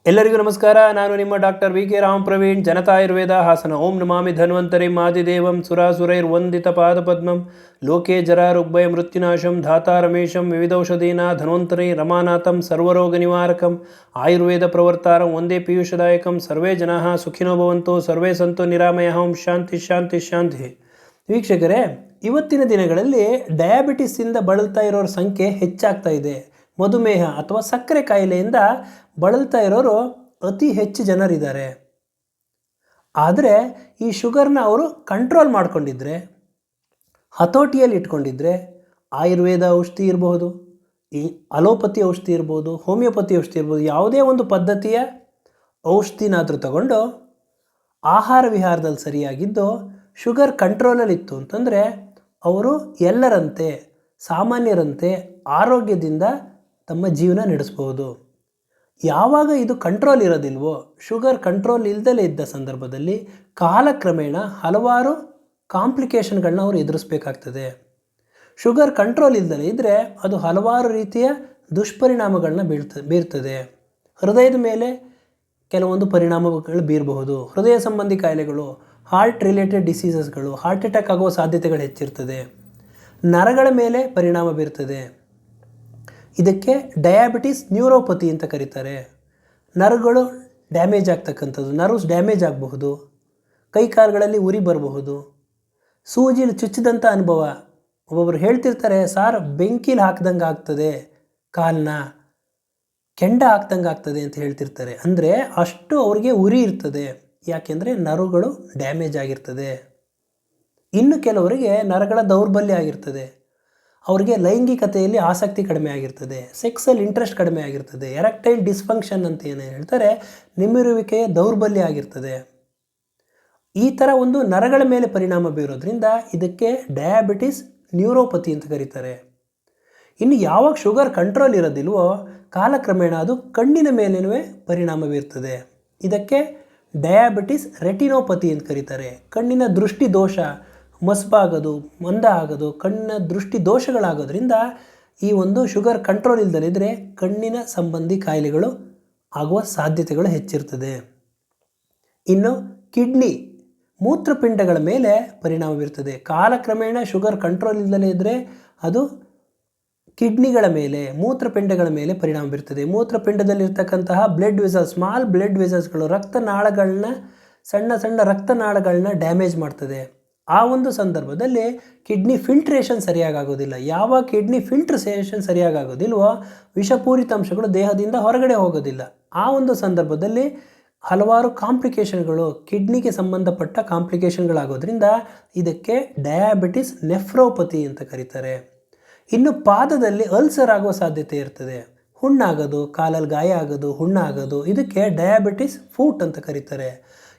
ಎಲ್ಲರಿಗೂ ನಮಸ್ಕಾರ. ನಾನು ನಿಮ್ಮ ಡಾಕ್ಟರ್ ವಿ.ಕೆ. ರಾಮ್ ಪ್ರವೀಣ್, ಜನತಾ ಆಯುರ್ವೇದ ಹಾಸನ. ಓಂ ನಮಾಮಿ ಧನ್ವಂತರಿ ಮಾದಿದೇವಂ ಸುರಾಸುರೈರ್ವಂದಿತ ಪಾದಪದ್ಮಂ ಲೋಕೆ ಜರಾರುಗ್ಭಯ ಮೃತ್ಯುನಾಶಂ ಧಾತಾರಮೇಶಂ ವಿವಿಧೌಷಧೀನ ಧನ್ವಂತರಿ ರಮಾನಾಥಂ ಸರ್ವರೋಗ ನಿವಾರಕಂ ಆಯುರ್ವೇದ ಪ್ರವರ್ತಾರಂ ಒಂದೇ ಪೀಯೂಷದಾಯಕಂ. ಸರ್ವೇ ಜನಾಃ ಸುಖಿನೋ ಭವಂತು, ಸರ್ವೇ ಸಂತು ನಿರಾಮಯಃ. ಓಂ ಶಾಂತಿ ಶಾಂತಿ ಶಾಂತಿ. ವೀಕ್ಷಕರೇ, ಇವತ್ತಿನ ದಿನಗಳಲ್ಲಿ ಡಯಾಬಿಟಿಸಿಂದ ಬಳಲ್ತಾ ಇರೋರ ಸಂಖ್ಯೆ ಹೆಚ್ಚಾಗ್ತಾ ಇದೆ. ಮಧುಮೇಹ ಅಥವಾ ಸಕ್ಕರೆ ಕಾಯಿಲೆಯಿಂದ ಬಳಲ್ತಾ ಇರೋರು ಅತಿ ಹೆಚ್ಚು ಜನರಿದ್ದಾರೆ. ಆದರೆ ಈ ಶುಗರ್ನ ಅವರು ಕಂಟ್ರೋಲ್ ಮಾಡ್ಕೊಂಡಿದ್ರೆ, ಹತೋಟಿಯಲ್ಲಿ ಇಟ್ಕೊಂಡಿದ್ರೆ, ಆಯುರ್ವೇದ ಔಷಧಿ ಇರಬಹುದು, ಈ ಅಲೋಪತಿ ಔಷಧಿ ಇರ್ಬೋದು, ಹೋಮಿಯೋಪತಿ ಔಷಧಿ ಇರ್ಬೋದು, ಯಾವುದೇ ಒಂದು ಪದ್ಧತಿಯ ಔಷಧಿನಾದರೂ ತಗೊಂಡು ಆಹಾರ ವಿಹಾರದಲ್ಲಿ ಸರಿಯಾಗಿದ್ದು ಶುಗರ್ ಕಂಟ್ರೋಲಲ್ಲಿತ್ತು ಅಂತಂದರೆ ಅವರು ಎಲ್ಲರಂತೆ ಸಾಮಾನ್ಯರಂತೆ ಆರೋಗ್ಯದಿಂದ ತಮ್ಮ ಜೀವನ ನಡೆಸ್ಬೋದು. ಯಾವಾಗ ಇದು ಕಂಟ್ರೋಲ್ ಇರೋದಿಲ್ವೋ, ಶುಗರ್ ಕಂಟ್ರೋಲ್ ಇಲ್ಲದಲೇ ಇದ್ದ ಸಂದರ್ಭದಲ್ಲಿ ಕಾಲಕ್ರಮೇಣ ಹಲವಾರು ಕಾಂಪ್ಲಿಕೇಶನ್ಗಳನ್ನ ಅವರು ಎದುರಿಸಬೇಕಾಗ್ತದೆ. ಶುಗರ್ ಕಂಟ್ರೋಲ್ ಇಲ್ಲದಲೇ ಇದ್ದರೆ ಅದು ಹಲವಾರು ರೀತಿಯ ದುಷ್ಪರಿಣಾಮಗಳನ್ನ ಬೀರ್ತದೆ. ಹೃದಯದ ಮೇಲೆ ಕೆಲವೊಂದು ಪರಿಣಾಮಗಳು ಬೀರಬಹುದು. ಹೃದಯ ಸಂಬಂಧಿ ಕಾಯಿಲೆಗಳು, ಹಾರ್ಟ್ ರಿಲೇಟೆಡ್ ಡಿಸೀಸಸ್ಗಳು, ಹಾರ್ಟ್ ಅಟ್ಯಾಕ್ ಆಗುವ ಸಾಧ್ಯತೆಗಳು ಹೆಚ್ಚಿರ್ತದೆ. ನರಗಳ ಮೇಲೆ ಪರಿಣಾಮ ಬೀರ್ತದೆ. ಇದಕ್ಕೆ ಡಯಾಬಿಟಿಸ್ ನ್ಯೂರೋಪತಿ ಅಂತ ಕರೀತಾರೆ. ನರಗಳು ಡ್ಯಾಮೇಜ್ ಆಗ್ತಕ್ಕಂಥದ್ದು, ನರ್ವ್ಸ್ ಡ್ಯಾಮೇಜ್ ಆಗಬಹುದು, ಕೈಕಾಲುಗಳಲ್ಲಿ ಉರಿ ಬರಬಹುದು, ಸೂಜಿಲಿ ಚುಚ್ಚಿದಂಥ ಅನುಭವ. ಒಬ್ಬೊಬ್ಬರು ಹೇಳ್ತಿರ್ತಾರೆ, ಸಾರ್ ಬೆಂಕಿಲಿ ಹಾಕ್ದಂಗೆ ಆಗ್ತದೆ, ಕಾಲನ್ನ ಕೆಂಡ ಹಾಕ್ದಂಗೆ ಆಗ್ತದೆ ಅಂತ ಹೇಳ್ತಿರ್ತಾರೆ. ಅಂದರೆ ಅಷ್ಟು ಅವ್ರಿಗೆ ಉರಿ ಇರ್ತದೆ. ಯಾಕೆಂದರೆ ನರಗಳು ಡ್ಯಾಮೇಜ್ ಆಗಿರ್ತದೆ. ಇನ್ನು ಕೆಲವರಿಗೆ ನರಗಳ ದೌರ್ಬಲ್ಯ ಆಗಿರ್ತದೆ. ಅವರಿಗೆ ಲೈಂಗಿಕತೆಯಲ್ಲಿ ಆಸಕ್ತಿ ಕಡಿಮೆ ಆಗಿರ್ತದೆ, ಸೆಕ್ಸಲ್ಲಿ ಇಂಟ್ರೆಸ್ಟ್ ಕಡಿಮೆ ಆಗಿರ್ತದೆ, ಎರೆಕ್ಟೈಲ್ ಡಿಸ್ಫಂಕ್ಷನ್ ಅಂತ ಏನು ಹೇಳ್ತಾರೆ, ನಿಮಿರುವಿಕೆಯ ದೌರ್ಬಲ್ಯ ಆಗಿರ್ತದೆ. ಈ ಥರ ಒಂದು ನರಗಳ ಮೇಲೆ ಪರಿಣಾಮ ಬೀರೋದ್ರಿಂದ ಇದಕ್ಕೆ ಡಯಾಬಿಟಿಸ್ ನ್ಯೂರೋಪತಿ ಅಂತ ಕರೀತಾರೆ. ಇನ್ನು ಯಾವಾಗ ಶುಗರ್ ಕಂಟ್ರೋಲ್ ಇರೋದಿಲ್ವೋ ಕಾಲಕ್ರಮೇಣ ಅದು ಕಣ್ಣಿನ ಮೇಲೇನೂ ಪರಿಣಾಮ ಬೀರ್ತದೆ. ಇದಕ್ಕೆ ಡಯಾಬಿಟಿಸ್ ರೆಟಿನೋಪತಿ ಅಂತ ಕರೀತಾರೆ. ಕಣ್ಣಿನ ದೃಷ್ಟಿ ದೋಷ, ಮಸ್ಬಾಗೋದು, ಮಂದ ಆಗೋದು, ಕಣ್ಣಿನ ದೃಷ್ಟಿ ದೋಷಗಳಾಗೋದ್ರಿಂದ ಈ ಒಂದು ಶುಗರ್ ಕಂಟ್ರೋಲ್ ಇಲ್ಲದಲ್ಲಿದ್ದರೆ ಕಣ್ಣಿನ ಸಂಬಂಧಿ ಕಾಯಿಲೆಗಳು ಆಗುವ ಸಾಧ್ಯತೆಗಳು ಹೆಚ್ಚಿರ್ತದೆ. ಇನ್ನು ಕಿಡ್ನಿ, ಮೂತ್ರಪಿಂಡಗಳ ಮೇಲೆ ಪರಿಣಾಮ ಬೀರ್ತದೆ. ಕಾಲಕ್ರಮೇಣ ಶುಗರ್ ಕಂಟ್ರೋಲ್ ಇಲ್ಲದಲೇ ಇದ್ದರೆ ಅದು ಕಿಡ್ನಿಗಳ ಮೇಲೆ, ಮೂತ್ರಪಿಂಡಗಳ ಮೇಲೆ ಪರಿಣಾಮ ಬೀರ್ತದೆ. ಮೂತ್ರಪಿಂಡದಲ್ಲಿರ್ತಕ್ಕಂತಹ ಬ್ಲಡ್ ವೆಸಲ್ಸ್, ಸ್ಮಾಲ್ ಬ್ಲಡ್ ವೆಸಲ್ಸ್ಗಳು, ರಕ್ತನಾಳಗಳನ್ನ, ಸಣ್ಣ ಸಣ್ಣ ರಕ್ತನಾಳಗಳನ್ನ ಡ್ಯಾಮೇಜ್ ಮಾಡ್ತದೆ. ಆ ಒಂದು ಸಂದರ್ಭದಲ್ಲಿ ಕಿಡ್ನಿ ಫಿಲ್ಟ್ರೇಷನ್ ಸರಿಯಾಗೋದಿಲ್ಲ. ಯಾವಾಗ ಕಿಡ್ನಿ ಫಿಲ್ಟ್ರೇಷನ್ ಸರಿಯಾಗೋದಿಲ್ವೋ ವಿಷಪೂರಿತ ಅಂಶಗಳು ದೇಹದಿಂದ ಹೊರಗಡೆ ಹೋಗೋದಿಲ್ಲ. ಆ ಒಂದು ಸಂದರ್ಭದಲ್ಲಿ ಹಲವಾರು ಕಾಂಪ್ಲಿಕೇಶನ್ಗಳು, ಕಿಡ್ನಿಗೆ ಸಂಬಂಧಪಟ್ಟ ಕಾಂಪ್ಲಿಕೇಶನ್ಗಳಾಗೋದ್ರಿಂದ ಇದಕ್ಕೆ ಡಯಾಬಿಟಿಸ್ ನೆಫ್ರೋಪತಿ ಅಂತ ಕರೀತಾರೆ. ಇನ್ನು ಪಾದದಲ್ಲಿ ಅಲ್ಸರ್ ಆಗುವ ಸಾಧ್ಯತೆ ಇರ್ತದೆ. ಹುಣ್ಣಾಗೋದು, ಕಾಲಲ್ಲಿ ಗಾಯ ಆಗೋದು, ಹುಣ್ಣಾಗೋದು, ಇದಕ್ಕೆ ಡಯಾಬಿಟಿಸ್ ಫೂಟ್ ಅಂತ ಕರೀತಾರೆ.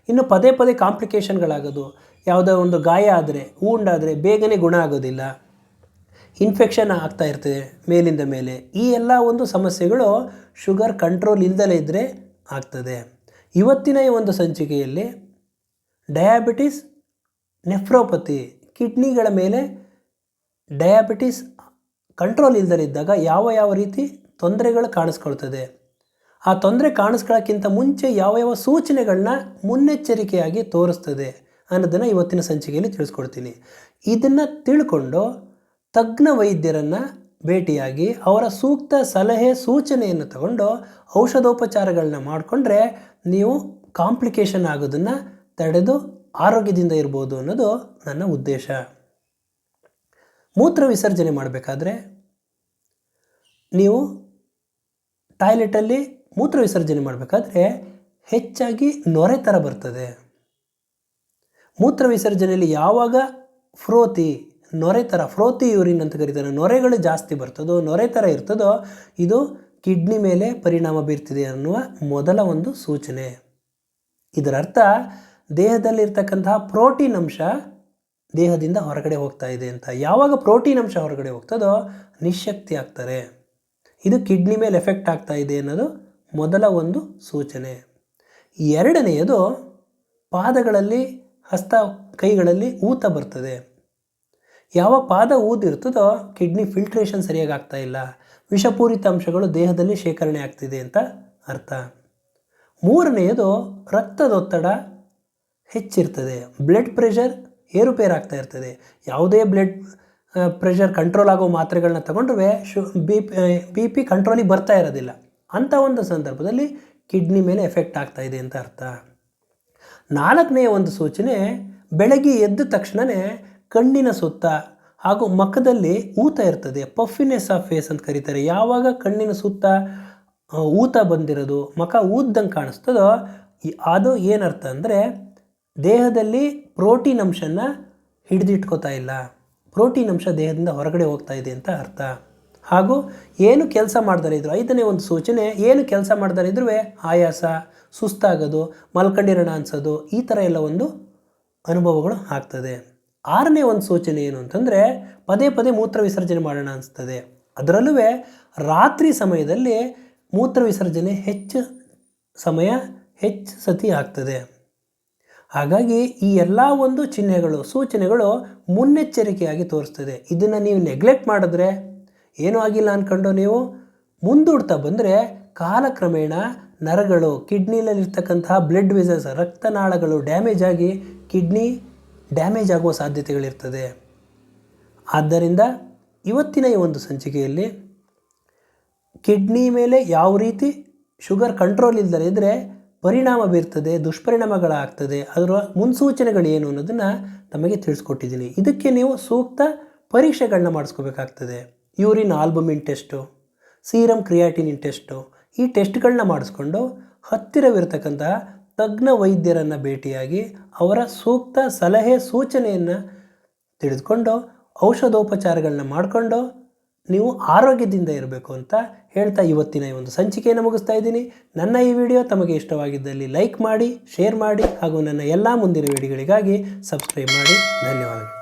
ಇನ್ನು ಪದೇ ಪದೇ ಕಾಂಪ್ಲಿಕೇಶನ್ಗಳಾಗೋದು, ಯಾವುದೋ ಒಂದು ಗಾಯ ಆದರೆ, ಊಂಡಾದರೆ ಬೇಗನೆ ಗುಣ ಆಗೋದಿಲ್ಲ, ಇನ್ಫೆಕ್ಷನ್ ಆಗ್ತಾ ಇರ್ತದೆ ಮೇಲಿಂದ ಮೇಲೆ. ಈ ಎಲ್ಲ ಒಂದು ಸಮಸ್ಯೆಗಳು ಶುಗರ್ ಕಂಟ್ರೋಲ್ ಇಲ್ಲದಲೇ ಇದ್ದರೆ ಆಗ್ತದೆ. ಇವತ್ತಿನ ಈ ಒಂದು ಸಂಚಿಕೆಯಲ್ಲಿ ಡಯಾಬಿಟಿಸ್ ನೆಫ್ರೋಪತಿ, ಕಿಡ್ನಿಗಳ ಮೇಲೆ ಡಯಾಬಿಟಿಸ್ ಕಂಟ್ರೋಲ್ ಇಲ್ಲದಲೇ ಇದ್ದಾಗ ಯಾವ ರೀತಿ ತೊಂದರೆಗಳು ಕಾಣಿಸ್ಕೊಳ್ತದೆ, ಆ ತೊಂದರೆ ಕಾಣಿಸ್ಕೊಳ್ಳೋಕ್ಕಿಂತ ಮುಂಚೆ ಯಾವ ಸೂಚನೆಗಳನ್ನ ಮುನ್ನೆಚ್ಚರಿಕೆಯಾಗಿ ತೋರಿಸ್ತದೆ ಅನ್ನೋದನ್ನು ಇವತ್ತಿನ ಸಂಚಿಕೆಯಲ್ಲಿ ತಿಳಿಸ್ಕೊಡ್ತೀನಿ. ಇದನ್ನು ತಿಳ್ಕೊಂಡು ತಜ್ಞ ವೈದ್ಯರನ್ನು ಭೇಟಿಯಾಗಿ ಅವರ ಸೂಕ್ತ ಸಲಹೆ ಸೂಚನೆಯನ್ನು ತಗೊಂಡು ಔಷಧೋಪಚಾರಗಳನ್ನ ಮಾಡಿಕೊಂಡ್ರೆ ನೀವು ಕಾಂಪ್ಲಿಕೇಶನ್ ಆಗೋದನ್ನು ತಡೆದು ಆರೋಗ್ಯದಿಂದ ಇರ್ಬೋದು ಅನ್ನೋದು ನನ್ನ ಉದ್ದೇಶ. ಮೂತ್ರ ವಿಸರ್ಜನೆ ಮಾಡಬೇಕಾದ್ರೆ ನೀವು ಟಾಯ್ಲೆಟಲ್ಲಿ ಮೂತ್ರ ವಿಸರ್ಜನೆ ಮಾಡಬೇಕಾದ್ರೆ ಹೆಚ್ಚಾಗಿ ನೊರೆ ಥರ ಬರ್ತದೆ. ಮೂತ್ರ ವಿಸರ್ಜನೆಯಲ್ಲಿ ಯಾವಾಗ ನೊರೆ ಥರ, ಫ್ರೋತಿ ಯೂರಿನ್ ಅಂತ ಕರೀತಾರೆ, ನೊರೆಗಳು ಜಾಸ್ತಿ ಬರ್ತದೋ, ನೊರೆ ಥರ ಇರ್ತದೋ, ಇದು ಕಿಡ್ನಿ ಮೇಲೆ ಪರಿಣಾಮ ಬೀರ್ತಿದೆ ಅನ್ನುವ ಮೊದಲ ಒಂದು ಸೂಚನೆ. ಇದರ ಅರ್ಥ ದೇಹದಲ್ಲಿರ್ತಕ್ಕಂತಹ ಪ್ರೋಟೀನ್ ಅಂಶ ದೇಹದಿಂದ ಹೊರಗಡೆ ಹೋಗ್ತಾ ಇದೆ ಅಂತ. ಯಾವಾಗ ಪ್ರೋಟೀನ್ ಅಂಶ ಹೊರಗಡೆ ಹೋಗ್ತದೋ ನಿಶ್ಶಕ್ತಿ ಆಗ್ತಾರೆ. ಇದು ಕಿಡ್ನಿ ಮೇಲೆ ಎಫೆಕ್ಟ್ ಆಗ್ತಾ ಇದೆ ಅನ್ನೋದು ಮೊದಲ ಒಂದು ಸೂಚನೆ. ಎರಡನೆಯದು ಪಾದಗಳಲ್ಲಿ, ಹಸ್ತ ಕೈಗಳಲ್ಲಿ ಊತ ಬರ್ತದೆ. ಯಾವ ಪಾದ ಊದಿರ್ತದೋ ಕಿಡ್ನಿ ಫಿಲ್ಟ್ರೇಷನ್ ಸರಿಯಾಗಿ ಆಗ್ತಾ ಇಲ್ಲ, ವಿಷಪೂರಿತ ಅಂಶಗಳು ದೇಹದಲ್ಲಿ ಶೇಖರಣೆ ಆಗ್ತಿದೆ ಅಂತ ಅರ್ಥ. ಮೂರನೆಯದು ರಕ್ತದೊತ್ತಡ ಹೆಚ್ಚಿರ್ತದೆ, ಬ್ಲಡ್ ಪ್ರೆಷರ್ ಏರುಪೇರಾಗ್ತಾ ಇರ್ತದೆ. ಯಾವುದೇ ಬ್ಲಡ್ ಪ್ರೆಷರ್ ಕಂಟ್ರೋಲ್ ಆಗೋ ಮಾತ್ರೆಗಳನ್ನ ತಗೊಂಡ್ರೆ ಬಿ ಪಿ ಕಂಟ್ರೋಲಿಗೆ ಬರ್ತಾ ಇರೋದಿಲ್ಲ. ಅಂಥ ಒಂದು ಸಂದರ್ಭದಲ್ಲಿ ಕಿಡ್ನಿ ಮೇಲೆ ಎಫೆಕ್ಟ್ ಆಗ್ತಾ ಇದೆ ಅಂತ ಅರ್ಥ. ನಾಲ್ಕನೆಯ ಒಂದು ಸೂಚನೆ, ಬೆಳಗ್ಗೆ ಎದ್ದ ತಕ್ಷಣವೇ ಕಣ್ಣಿನ ಸುತ್ತ ಹಾಗೂ ಮುಖದಲ್ಲಿ ಊತ ಇರ್ತದೆ, ಪಫಿನೆಸ್ ಆಫ್ ಫೇಸ್ ಅಂತ ಕರೀತಾರೆ. ಯಾವಾಗ ಕಣ್ಣಿನ ಸುತ್ತ ಊತ ಬಂದಿರೋದು, ಮುಖ ಊದ್ದಂಗೆ ಕಾಣಿಸ್ತದೋ ಅದು ಏನರ್ಥ ಅಂದರೆ ದೇಹದಲ್ಲಿ ಪ್ರೋಟೀನ್ ಅಂಶನ ಹಿಡಿದಿಟ್ಕೋತಾ ಇಲ್ಲ, ಪ್ರೋಟೀನ್ ಅಂಶ ದೇಹದಿಂದ ಹೊರಗಡೆ ಹೋಗ್ತಾ ಇದೆ ಅಂತ ಅರ್ಥ. ಹಾಗೂ ಏನು ಕೆಲಸ ಮಾಡ್ತಾರೆ ಇದ್ರು, ಐದನೇ ಒಂದು ಸೂಚನೆ, ಏನು ಕೆಲಸ ಮಾಡ್ತಾರೆ ಇದ್ರೂ ಆಯಾಸ, ಸುಸ್ತಾಗೋದು, ಮಲ್ಕೊಂಡಿರೋಣ ಅನ್ಸೋದು, ಈ ಥರ ಎಲ್ಲ ಒಂದು ಅನುಭವಗಳು ಆಗ್ತದೆ. ಆರನೇ ಒಂದು ಸೂಚನೆ ಏನು ಅಂತಂದರೆ ಪದೇ ಪದೇ ಮೂತ್ರ ವಿಸರ್ಜನೆ ಮಾಡೋಣ ಅನಿಸ್ತದೆ. ಅದರಲ್ಲೂ ರಾತ್ರಿ ಸಮಯದಲ್ಲಿ ಮೂತ್ರ ವಿಸರ್ಜನೆ ಹೆಚ್ಚು ಸತಿ ಆಗ್ತದೆ. ಹಾಗಾಗಿ ಈ ಎಲ್ಲ ಒಂದು ಚಿಹ್ನೆಗಳು, ಸೂಚನೆಗಳು ಮುನ್ನೆಚ್ಚರಿಕೆಯಾಗಿ ತೋರಿಸ್ತದೆ. ಇದನ್ನು ನೀವು ನೆಗ್ಲೆಕ್ಟ್ ಮಾಡಿದ್ರೆ, ಏನೂ ಆಗಿಲ್ಲ ಅಂದ್ಕೊಂಡು ನೀವು ಮುಂದೂಡ್ತಾ ಬಂದರೆ ಕಾಲಕ್ರಮೇಣ ನರಗಳು, ಕಿಡ್ನಿಯಲ್ಲಿರ್ತಕ್ಕಂತಹ ಬ್ಲಡ್ ವೆಸಲ್ಸ್, ರಕ್ತನಾಳಗಳು ಡ್ಯಾಮೇಜ್ ಆಗಿ ಕಿಡ್ನಿ ಡ್ಯಾಮೇಜ್ ಆಗುವ ಸಾಧ್ಯತೆಗಳಿರ್ತದೆ. ಆದ್ದರಿಂದ ಇವತ್ತಿನ ಈ ಒಂದು ಸಂಚಿಕೆಯಲ್ಲಿ ಕಿಡ್ನಿ ಮೇಲೆ ಯಾವ ರೀತಿ ಶುಗರ್ ಕಂಟ್ರೋಲ್ ಇಲ್ಲದೇ ಇದ್ದರೆ ಪರಿಣಾಮ ಬೀರ್ತದೆ, ದುಷ್ಪರಿಣಾಮಗಳಾಗ್ತದೆ, ಅದರ ಮುನ್ಸೂಚನೆಗಳೇನು ಅನ್ನೋದನ್ನು ತಮಗೆ ತಿಳಿಸ್ಕೊಟ್ಟಿದ್ದೀನಿ. ಇದಕ್ಕೆ ನೀವು ಸೂಕ್ತ ಪರೀಕ್ಷೆಗಳನ್ನ ಮಾಡಿಸ್ಕೋಬೇಕಾಗ್ತದೆ. Urine albumin test, serum creatinine test, ಈ ಟೆಸ್ಟ್ಗಳನ್ನ ಮಾಡಿಸ್ಕೊಂಡು ಹತ್ತಿರವಿರತಕ್ಕಂತಹ ತಜ್ಞ ವೈದ್ಯರನ್ನು ಭೇಟಿಯಾಗಿ ಅವರ ಸೂಕ್ತ ಸಲಹೆ ಸೂಚನೆಯನ್ನು ತಿಳಿದುಕೊಂಡು ಔಷಧೋಪಚಾರಗಳನ್ನ ಮಾಡಿಕೊಂಡು ನೀವು ಆರೋಗ್ಯದಿಂದ ಇರಬೇಕು ಅಂತ ಹೇಳ್ತಾ ಇವತ್ತಿನ ಈ ಒಂದು ಸಂಚಿಕೆಯನ್ನು ಮುಗಿಸ್ತಾ ಇದ್ದೀನಿ. ನನ್ನ ಈ ವಿಡಿಯೋ ತಮಗೆ ಇಷ್ಟವಾಗಿದ್ದಲ್ಲಿ ಲೈಕ್ ಮಾಡಿ, ಶೇರ್ ಮಾಡಿ ಹಾಗೂ ನನ್ನ ಎಲ್ಲ ಮುಂದಿನ ವಿಡಿಯೋಗಳಿಗಾಗಿ ಸಬ್ಸ್ಕ್ರೈಬ್ ಮಾಡಿ. ಧನ್ಯವಾದಗಳು.